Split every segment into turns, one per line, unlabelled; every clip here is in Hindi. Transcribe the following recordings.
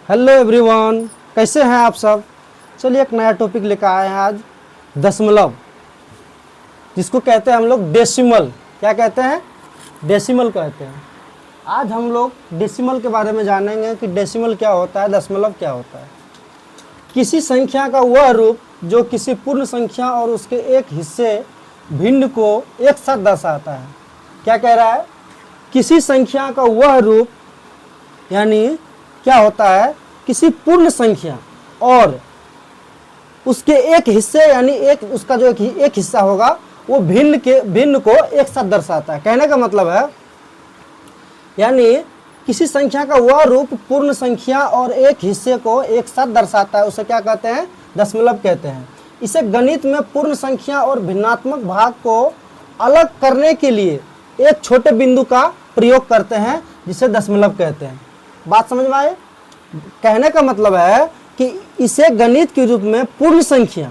हेलो एवरीवन, कैसे हैं आप सब। चलिए एक नया टॉपिक लेकर आए हैं आज, दशमलव, जिसको कहते हैं हम लोग डेसिमल। क्या कहते हैं? डेसिमल कहते हैं। आज हम लोग डेसिमल के बारे में जानेंगे कि डेसिमल क्या होता है, दशमलव क्या होता है। किसी संख्या का वह रूप जो किसी पूर्ण संख्या और उसके एक हिस्से भिन्न को एक साथ दर्शाता है। क्या कह रहा है? किसी संख्या का वह रूप, यानी क्या होता है, किसी पूर्ण संख्या और उसके एक हिस्से, यानी एक उसका जो एक हिस्सा होगा वो भिन्न को एक साथ दर्शाता है। कहने का मतलब है, यानी किसी संख्या का वह रूप पूर्ण संख्या और एक हिस्से को एक साथ दर्शाता है, उसे क्या कहते हैं? दशमलव कहते हैं। इसे गणित में पूर्ण संख्या और भिन्नात्मक भाग को अलग करने के लिए एक छोटे बिंदु का प्रयोग करते हैं, जिसे दशमलव कहते हैं। बात समझ में आए? कहने का मतलब है कि इसे गणित के रूप में पूर्ण संख्या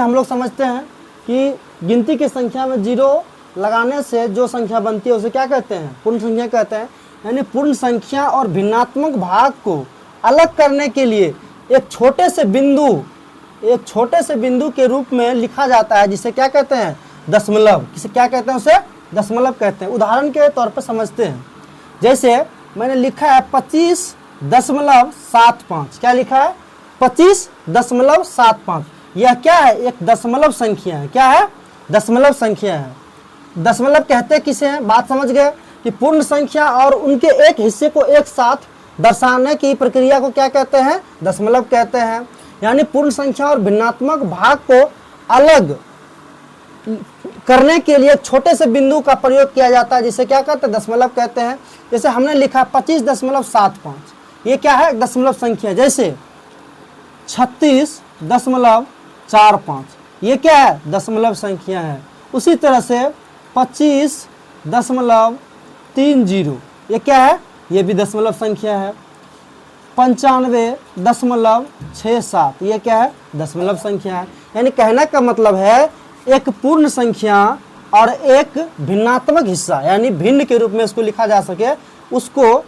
हम लोग समझते हैं कि गिनती की संख्या में जीरो लगाने से जो संख्या बनती है उसे क्या कहते हैं? पूर्ण संख्या कहते हैं। यानी पूर्ण संख्या और भिन्नात्मक भाग को अलग करने के लिए एक छोटे से बिंदु के रूप में लिखा जाता है, जिसे क्या कहते हैं? दशमलव। किसे क्या कहते हैं? उसे दशमलव कहते हैं। उदाहरण के तौर पर समझते हैं, जैसे मैंने लिखा है 25.75। क्या लिखा है? 25.75। यह क्या है? एक दशमलव संख्या है। क्या है? दशमलव संख्या है। दशमलव कहते किसे हैं? बात समझ गए कि पूर्ण संख्या और उनके एक हिस्से को एक साथ दर्शाने की प्रक्रिया को क्या कहते हैं? दशमलव कहते हैं। यानी पूर्ण संख्या और भिन्नात्मक भाग को अलग करने के लिए छोटे से बिंदु का प्रयोग किया जाता है, जिसे क्या कहते हैं? दशमलव कहते हैं। जैसे हमने लिखा 25.75, ये क्या है? दशमलव संख्या। जैसे 36.45, ये क्या है? दशमलव संख्या है। उसी तरह से 25.30, ये क्या है? ये भी दशमलव संख्या है। 95.67, ये क्या है? दशमलव संख्या है। यानी कहने का मतलब है, एक पूर्ण संख्या और एक भिन्नात्मक हिस्सा, यानी भिन्न के रूप में इसको लिखा जा सके, उसको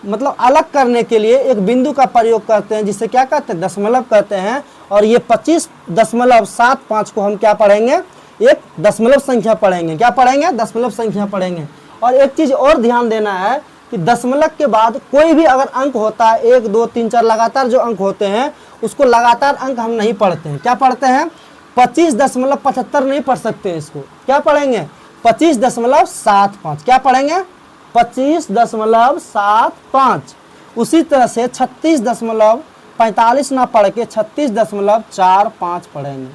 मतलब अलग करने के लिए एक बिंदु का प्रयोग करते हैं, जिसे क्या कहते हैं? दशमलव कहते हैं। और ये 25.75 को हम क्या पढ़ेंगे? एक दशमलव संख्या पढ़ेंगे। क्या पढ़ेंगे? दशमलव संख्या पढ़ेंगे। और एक चीज और ध्यान देना है कि दशमलव के बाद कोई भी अगर अंक होता है, 1 2 3 4 लगातार जो अंक होते हैं, उसको लगातार अंक हम नहीं पढ़ते हैं। क्या पढ़ते हैं? 25.75 नहीं पढ़ सकते। इसको क्या पढ़ेंगे? 25.75। क्या पढ़ेंगे? 25.75। उसी तरह से 36.45 ना पढ़ के 36.45 पढ़ेंगे।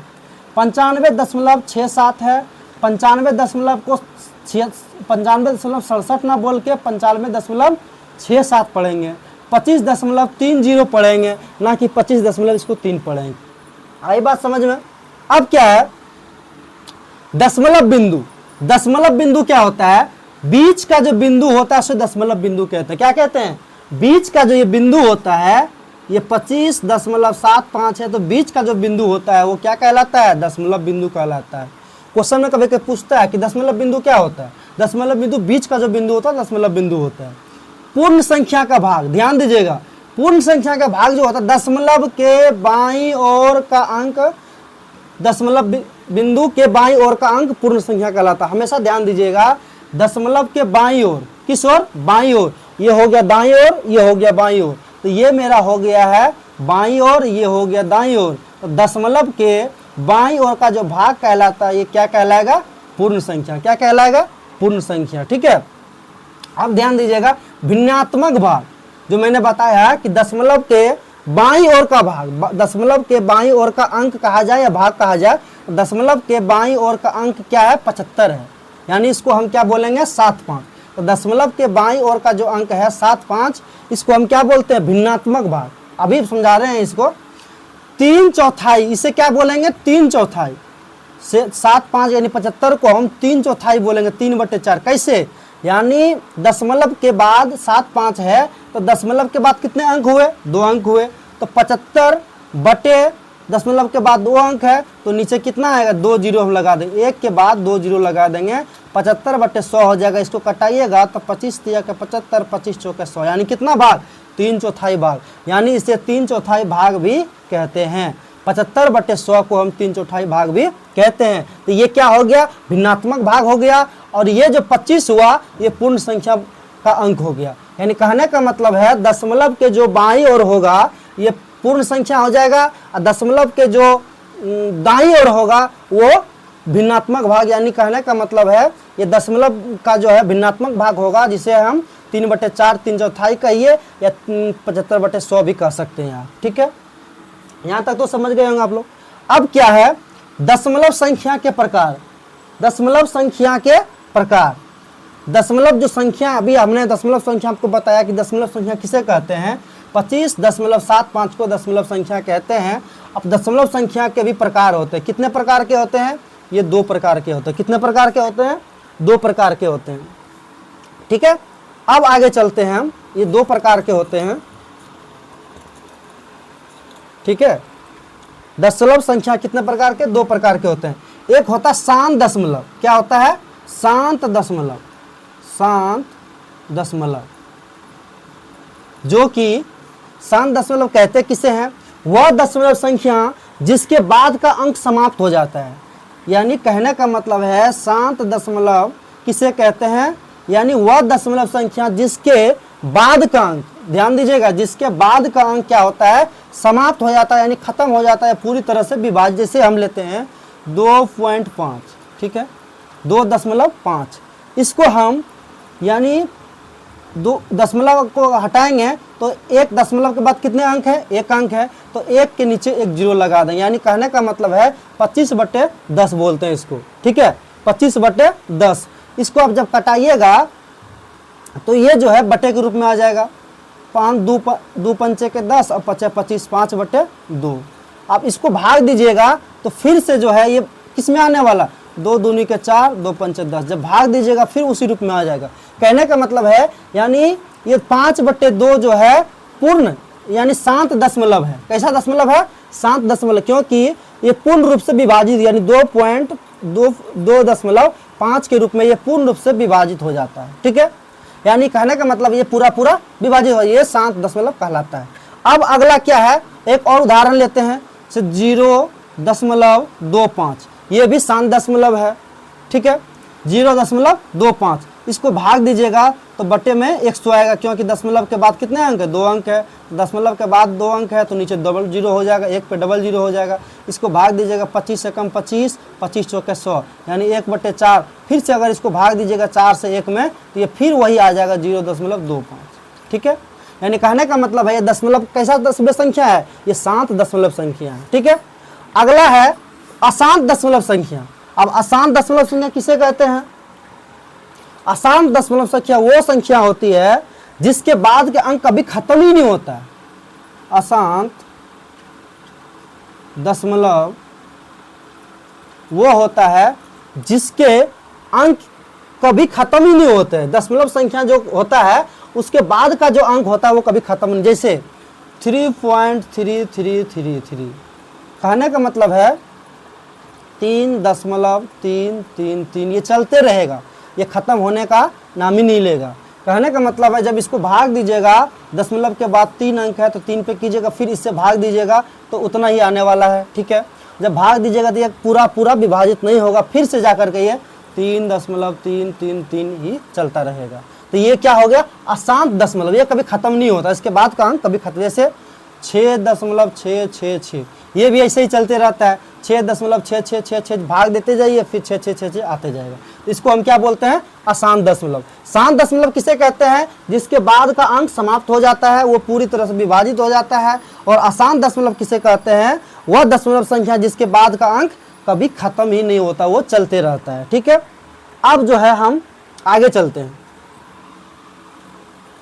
95.67 है, 95.67 ना बोल के 95.67 पढ़ेंगे। 25.30 पढ़ेंगे, ना कि 25.3 पढ़ेंगे। आई बात समझ में? अब क्या है? दशमलव बिंदु। दशमलव बिंदु क्या होता है? बीच का जो बिंदु होता है उसे दशमलव बिंदु कहते हैं। क्या कहते हैं? बीच का जो ये बिंदु होता है, ये 25.75 है, तो बीच का जो बिंदु होता है वो क्या कहलाता है? दशमलव बिंदु कहलाता है। क्वेश्चन में कभी कभी पूछता है कि दशमलव बिंदु क्या होता है? दशमलव बिंदु बीच का जो बिंदु होता है दशमलव बिंदु होता है। पूर्ण संख्या का भाग, ध्यान दीजिएगा, पूर्ण संख्या का भाग जो होता है, दशमलव के बाईं ओर का अंक, दशमलव बिंदु के बाईं ओर का अंक पूर्ण संख्या कहलाता है। हमेशा ध्यान दीजिएगा, दशमलव के बाईं ओर, किस ओर? बाईं ओर। ये हो गया दाईं ओर, ये हो गया बाईं ओर, तो ये मेरा हो गया है बाईं ओर, ये हो गया दाईं ओर। तो दशमलव के बाईं ओर का जो भाग कहलाता है, ये क्या कहलाएगा? पूर्ण संख्या। क्या कहलाएगा? पूर्ण संख्या। ठीक है। अब ध्यान दीजिएगा, भिन्नात्मक भाग जो मैंने बताया कि दशमलव के बाईं ओर का भाग, दशमलव के बाईं ओर का अंक कहा जाए या भाग कहा जाए, दशमलव के बाईं ओर का अंक क्या है? 75 है। यानी इसको हम क्या बोलेंगे? 75। तो दशमलव के बाईं ओर का जो अंक है 75, इसको हम क्या बोलते हैं? भिन्नात्मक भाग। अभी समझा रहे हैं इसको। 3/4, इसे क्या बोलेंगे? 3/4 से 75 यानी 75 को हम 3/4 बोलेंगे, 3/4। कैसे? यानी दशमलव के बाद 75 है, तो दशमलव के बाद कितने अंक हुए? 2 अंक हुए। तो 75 बटे दशमलव के बाद 2 अंक है, तो नीचे कितना आएगा? 2 जीरो हम लगा देंगे, 1 के बाद 2 जीरो लगा देंगे। 75/100 हो जाएगा। इसको कटाइएगा तो 25 3 75, 25 4 100, यानी कितना भाग? 3/4 भाग, यानी इसे 3/4 भाग भी कहते हैं। 75/100 को हम 3/4 भाग भी कहते हैं। तो ये क्या हो गया, भिन्नात्मक भाग हो गया। और ये जो 25 हुआ ये पूर्ण संख्या का अंक हो गया। यानी कहने का मतलब है दशमलव के जो बाईं ओर होगा ये पूर्ण संख्या हो जाएगा, और दशमलव के जो दाईं ओर होगा वो भिन्नात्मक भाग। यानी कहने का मतलब है ये दशमलव का जो है भिन्नात्मक भाग होगा, जिसे हम 3/4 3/4 कहिए या 75/100 भी कह सकते हैं। ठीक है, यहाँ तक तो समझ गए होंगे आप लोग। अब क्या है, दशमलव संख्या के प्रकार। दशमलव संख्या के प्रकार, दशमलव जो संख्या, अभी हमने दशमलव संख्या आपको बताया कि दशमलव संख्या किसे कहते हैं। 25.75 को दशमलव संख्या कहते हैं। अब दशमलव संख्या के भी प्रकार होते हैं। कितने प्रकार के होते हैं, ये 2 प्रकार के होते हैं। कितने प्रकार के होते हैं, 2 प्रकार के होते हैं। ठीक है, अब आगे चलते हैं हम, ये 2 प्रकार के होते हैं। ठीक है, दशमलव संख्या कितने प्रकार के, 2 प्रकार के होते हैं। एक होता है शांत दशमलव। क्या होता है, शांत दशमलव। शांत दशमलव, जो कि शांत दशमलव कहते किसे हैं, वह दशमलव संख्या जिसके बाद का अंक समाप्त हो जाता है। यानी कहने का मतलब है शांत दशमलव किसे कहते हैं, यानी वह दशमलव संख्या जिसके बाद का अंक, ध्यान दीजिएगा, जिसके बाद का अंक क्या होता है, समाप्त हो जाता है, यानी खत्म हो जाता है, पूरी तरह से विभाजित। जैसे हम लेते हैं 2.5, ठीक है, 2.5, इसको हम यानी 2 दशमलव को हटाएंगे तो 1 दशमलव के बाद कितने अंक है, 1 अंक है, तो 1 के नीचे 1 जीरो लगा दें। यानी कहने का मतलब है 25/10 बोलते हैं इसको। ठीक है, 25/10। इसको आप जब कटाइएगा तो ये जो है बटे के रूप में आ जाएगा। 5 2 पंचे के 10 और 5 25, 5/2। आप इसको भाग दीजिएगा तो फिर से जो है ये किस में आने वाला, 2 दूनी के 4, 2 पंचे 10। जब भाग दीजिएगा फिर उसी रूप में आ जाएगा। कहने का मतलब है यानी ये 5/2 जो है पूर्ण यानी शांत दशमलव है। कैसा दशमलव है, शांत दशमलव, क्योंकि ये पूर्ण रूप से विभाजित यानी 2.2.5 के रूप में ये पूर्ण रूप से विभाजित हो जाता है। ठीक है, यानी कहने का मतलब ये पूरा विभाजित हो, ये शांत दशमलव कहलाता है। अब अगला क्या है, एक और उदाहरण लेते हैं, 0.25, ये भी शांत दशमलव है। ठीक है, 0.25, इसको भाग दीजिएगा तो बटे में 100 आएगा, क्योंकि दशमलव के बाद कितने अंक है, 2 अंक है। दशमलव के बाद 2 अंक है तो नीचे डबल जीरो हो जाएगा, 1 पे डबल जीरो हो जाएगा। इसको भाग दीजिएगा 25 से कम 25, 25 चौके 100, यानी 1/4। फिर से अगर इसको भाग दीजिएगा 4 से 1 में तो ये फिर वही आ जाएगा 0.25। ठीक है, यानी कहने का मतलब है ये दशमलव कैसा दशमलव संख्या है, ये शांत दशमलव संख्या है। ठीक है, अगला है अशांत दशमलव संख्या। अब अशांत दशमलव संख्या किसे कहते हैं, अशांत दशमलव संख्या वो संख्या होती है जिसके बाद के अंक कभी खत्म ही नहीं होता है। अशांत दशमलव वो होता है जिसके अंक कभी खत्म ही नहीं होते हैं। दशमलव संख्या जो होता है उसके बाद का जो अंक होता है वो कभी खत्म नहीं। जैसे 3.3333, कहने का मतलब है 3.333, ये चलते रहेगा, ये खत्म होने का नाम ही नहीं लेगा। कहने का मतलब है जब इसको भाग दीजिएगा, दशमलव के बाद 3 अंक है तो 3 पे कीजिएगा, फिर इससे भाग दीजिएगा तो उतना ही आने वाला है। ठीक है, जब भाग दीजिएगा तो ये पूरा विभाजित नहीं होगा, फिर से जाकर के ये 3.333 ही चलता रहेगा। तो ये क्या हो गया, अशांत दशमलव, ये कभी खत्म नहीं होता, इसके बाद का अंक कभी खत्म। जैसे 6.666, ये भी ऐसे ही चलते रहता है, 6.666 भाग देते जाइए, फिर 6 आते जाएगा। इसको हम क्या बोलते हैं, अशांत दशमलव। शांत दशमलव किसे कहते हैं, जिसके बाद का अंक समाप्त हो जाता है, वो पूरी तरह से विभाजित हो जाता है। और अशांत दशमलव किसे कहते हैं, वह दशमलव संख्या जिसके बाद का अंक कभी खत्म ही नहीं होता, वो चलते रहता है। ठीक है, अब जो है हम आगे चलते हैं।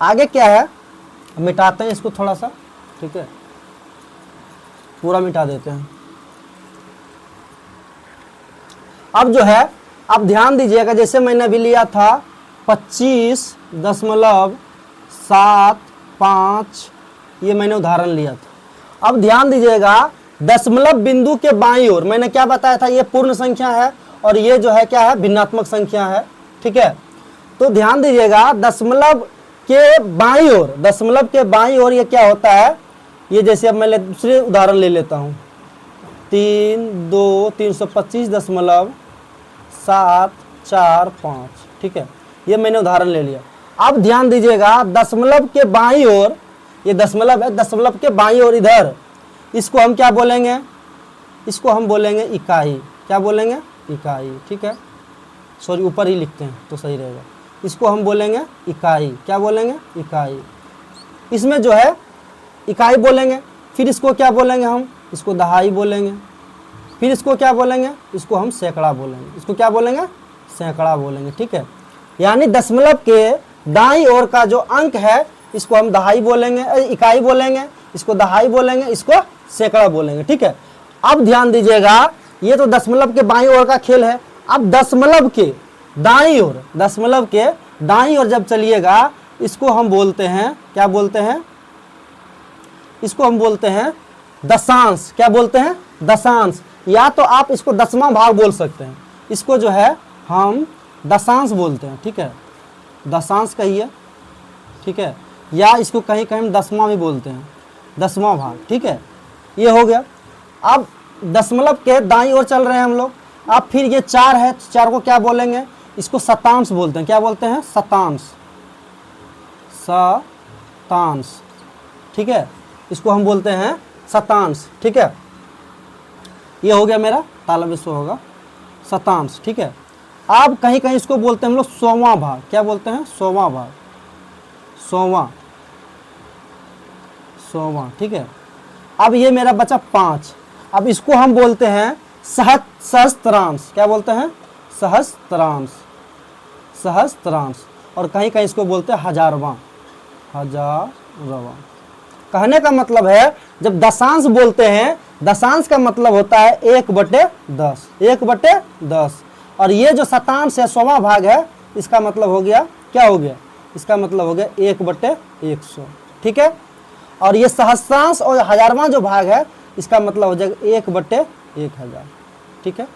आगे क्या है, मिटाते हैं इसको थोड़ा सा। ठीक है, पूरा मिटा देते हैं। अब जो है, अब ध्यान दीजिएगा, जैसे मैंने अभी लिया था 25.75, ये मैंने उदाहरण लिया था। अब ध्यान दीजिएगा, दशमलव बिंदु के बाईं ओर मैंने क्या बताया था, ये पूर्ण संख्या है और ये जो है क्या है, भिन्नात्मक संख्या है। ठीक है, तो ध्यान दीजिएगा, दशमलव के बाईं ओर, दशमलव के बाईं ओर ये क्या होता है, ये जैसे अब मैं दूसरे उदाहरण ले लेता हूँ, 325.745, ठीक है, ये मैंने उदाहरण ले लिया। अब ध्यान दीजिएगा, दशमलव के बाईं ओर, ये दशमलव है, दशमलव के बाईं ओर इधर, इसको हम क्या बोलेंगे, इसको हम बोलेंगे इकाई। क्या बोलेंगे, इकाई, ठीक है, सॉरी ऊपर ही लिखते हैं तो सही रहेगा। इसको हम बोलेंगे इकाई। क्या बोलेंगे, इकाई। इसमें जो है इकाई बोलेंगे, फिर इसको क्या बोलेंगे हम, इसको दहाई बोलेंगे, फिर इसको क्या बोलेंगे, इसको हम सैकड़ा बोलेंगे। इसको क्या बोलेंगे, सैकड़ा बोलेंगे, ठीक है। यानी दशमलव के दाईं ओर का जो अंक है इसको हम दहाई बोलेंगे, इकाई बोलेंगे, इसको दहाई बोलेंगे, इसको सैकड़ा बोलेंगे, ठीक है। अब ध्यान दीजिएगा, ये तो दशमलव के बाईं ओर का खेल है। अब दशमलव के दाईं ओर, दशमलव के दाईं ओर जब चलिएगा, इसको हम बोलते हैं, क्या बोलते हैं, इसको हम बोलते हैं दशांश। क्या बोलते हैं, दशांश, या तो आप इसको दसवां भाग बोल सकते हैं। इसको जो है हम दशांश बोलते हैं, ठीक है, दशांश कहिए, ठीक है, या इसको कहीं कहीं हम दसवां भी बोलते हैं, दसवां भाग, ठीक है, ये हो गया। अब दशमलव के दाईं ओर चल रहे हैं हम लोग। अब फिर ये 4 है, 4 को क्या बोलेंगे, इसको शतांश बोलते हैं। क्या बोलते हैं, शतांश, शतांश, ठीक है, इसको हम बोलते हैं शतांश, ठीक है। ये हो गया मेरा तालब विश्व होगा शतांश, ठीक है। अब कहीं कहीं इसको बोलते हैं हम लोग 100वां भाग। क्या बोलते हैं, 100वां भाग, 100वां, ठीक है। अब ये मेरा बचा 5। अब इसको हम बोलते हैं सहस्त्रांश। क्या बोलते हैं, सहस्त्रांश, सहस्त्रांश, और कहीं कहीं इसको बोलते हैं हजारवां, हजारवां। कहने का मतलब है, जब दशांश बोलते हैं, दशांश का मतलब होता है 1/10, 1/10, और ये जो शतांश है 100वां भाग है, इसका मतलब हो गया, क्या हो गया, इसका मतलब हो गया 1/100, ठीक है। और ये सहस्त्रांश और हजारवां जो भाग है, इसका मतलब हो जाएगा 1/1000, ठीक है।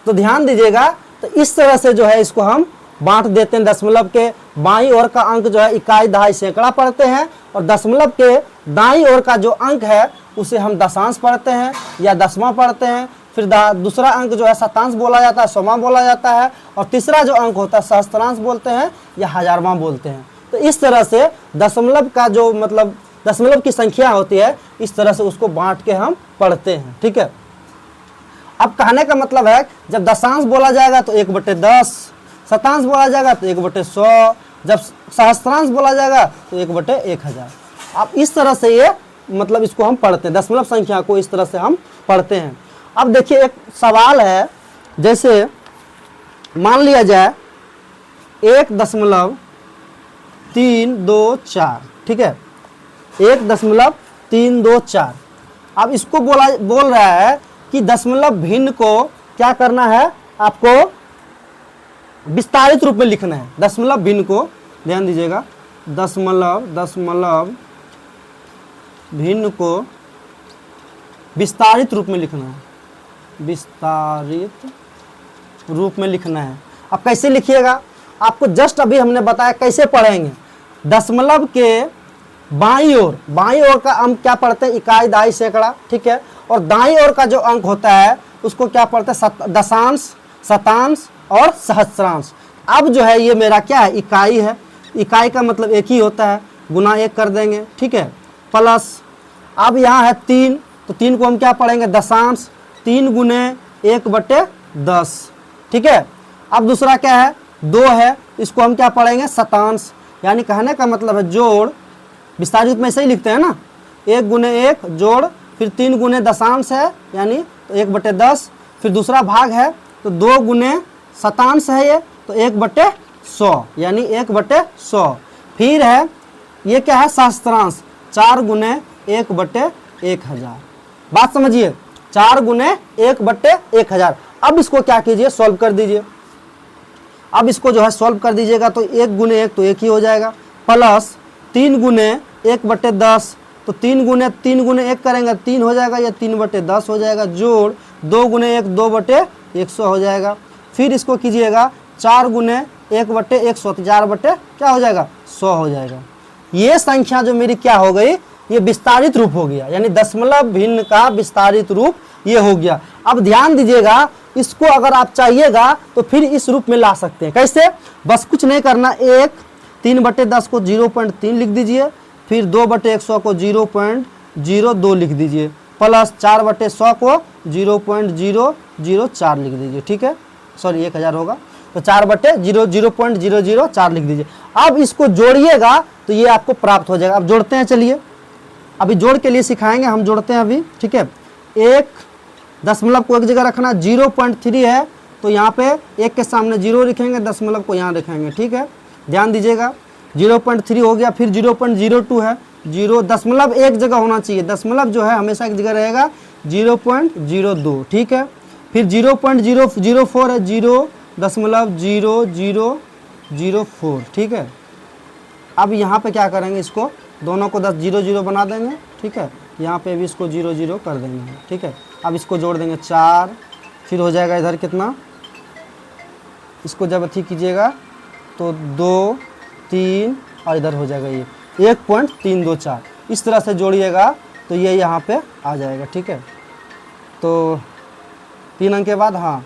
तो ध्यान दीजिएगा, तो इस तरह से जो है इसको हम बांट देते हैं। दशमलव के बाईं ओर का अंक जो है इकाई, दहाई, सैकड़ा पढ़ते हैं, और दशमलव के दाईं ओर का जो अंक है उसे हम दशांश पढ़ते हैं या दसवां पढ़ते हैं। फिर दूसरा अंक जो है शतांश बोला जाता है, 100वां बोला जाता है, और तीसरा जो अंक होता है सहस्त्रांश बोलते हैं या हजारवां बोलते हैं। तो इस तरह से दशमलव का जो मतलब दशमलव की संख्या होती है, इस तरह से उसको बांट के हम पढ़ते हैं, ठीक है। अब कहने का मतलब है, जब दशांश बोला जाएगा तो 1/10, शतांश बोला जाएगा तो 1/100, जब सहस्त्रांश बोला जाएगा तो 1/1000। अब इस तरह से ये मतलब इसको हम पढ़ते हैं, दशमलव संख्या को इस तरह से हम पढ़ते हैं। अब देखिए एक सवाल है, जैसे मान लिया जाए 1.324, ठीक है, 1.324। अब इसको बोल रहा है कि दशमलव भिन्न को क्या करना है, आपको विस्तारित रूप में लिखना है। दशमलव भिन्न को ध्यान दीजिएगा, दशमलव भिन्न को विस्तारित रूप में लिखना है, विस्तारित रूप में लिखना है। अब कैसे लिखिएगा, आपको जस्ट अभी हमने बताया कैसे पढ़ेंगे। दशमलव के बाईं ओर का अंक क्या पढ़ते हैं, इकाई, दहाई, सैकड़ा, ठीक है, और दाईं ओर का जो अंक होता है उसको क्या पढ़ते हैं, दशांश, शतांश और सहस्त्रांश। अब जो है ये मेरा क्या है, इकाई है, इकाई का मतलब एक ही होता है, गुना 1 कर देंगे, ठीक है, प्लस अब यहाँ है 3, तो 3 को हम क्या पढ़ेंगे, दशांश, 3 गुने 1/10, ठीक है। अब दूसरा क्या है, 2 है, इसको हम क्या पढ़ेंगे, शतांश। यानी कहने का मतलब है जोड़, विस्तारित रूप में ऐसे ही लिखते हैं ना, 1 गुने 1 जोड़, फिर 3 गुने दशांश है यानी तो 1/10, फिर दूसरा भाग है तो 2 गुने शतांश है ये, तो 1/100 यानी 1/100। फिर है ये क्या है, सहस्त्रांश, 4 गुने 1/1000। बात समझिए, 4 गुने 1/1000। अब इसको क्या कीजिए, सॉल्व कर दीजिए। अब इसको जो है सॉल्व कर दीजिएगा तो 1 गुने 1 तो 1 ही हो जाएगा, प्लस 3 गुने 1/10, तो 3 गुने 1 करेंगे 3 हो जाएगा, या 3/10 हो जाएगा, जोड़ 2 गुने 1 2/100 हो जाएगा। फिर इसको कीजिएगा 4 गुने 1/100, 4/, क्या हो जाएगा 100 हो जाएगा। ये संख्या जो मेरी क्या हो गई, ये विस्तारित रूप हो गया, यानी दशमलव भिन्न का विस्तारित रूप ये हो गया। अब ध्यान दीजिएगा, इसको अगर आप चाहिएगा तो फिर इस रूप में ला सकते हैं। कैसे? बस कुछ नहीं करना, 3/10 को 0.3 लिख दीजिए, फिर 2/100 को 0.02 लिख दीजिए, प्लस 4/100 को 0.004 लिख दीजिए। ठीक है, सॉरी 1000 होगा, तो 4/0.004 लिख दीजिए। अब इसको जोड़िएगा तो ये आपको प्राप्त हो जाएगा। अब जोड़ते हैं, चलिए अभी जोड़ के लिए सिखाएंगे, हम जोड़ते हैं अभी। ठीक है, एक दशमलव को एक जगह रखना, 0.3 है तो यहाँ पे 1 के सामने 0 लिखेंगे, दशमलव को यहाँ लिखेंगे। ठीक है, ध्यान दीजिएगा, 0.3 हो गया, फिर 0.02 है, 0 दशमलव एक जगह होना चाहिए, दशमलव जो है हमेशा एक जगह रहेगा, 0.02। ठीक है, फिर 0.004 है, 0.0004। ठीक है, अब यहाँ पे क्या करेंगे, इसको दोनों को 10 0 0 बना देंगे। ठीक है, यहाँ पे भी इसको 0 0 कर देंगे। ठीक है, अब इसको जोड़ देंगे 4, फिर हो जाएगा इधर कितना, इसको जब अथी कीजिएगा तो 2 3 और इधर हो जाएगा ये 1.324। इस तरह से जोड़िएगा तो ये यहाँ पे आ जाएगा। ठीक है, तो 3 अंक के बाद हाँ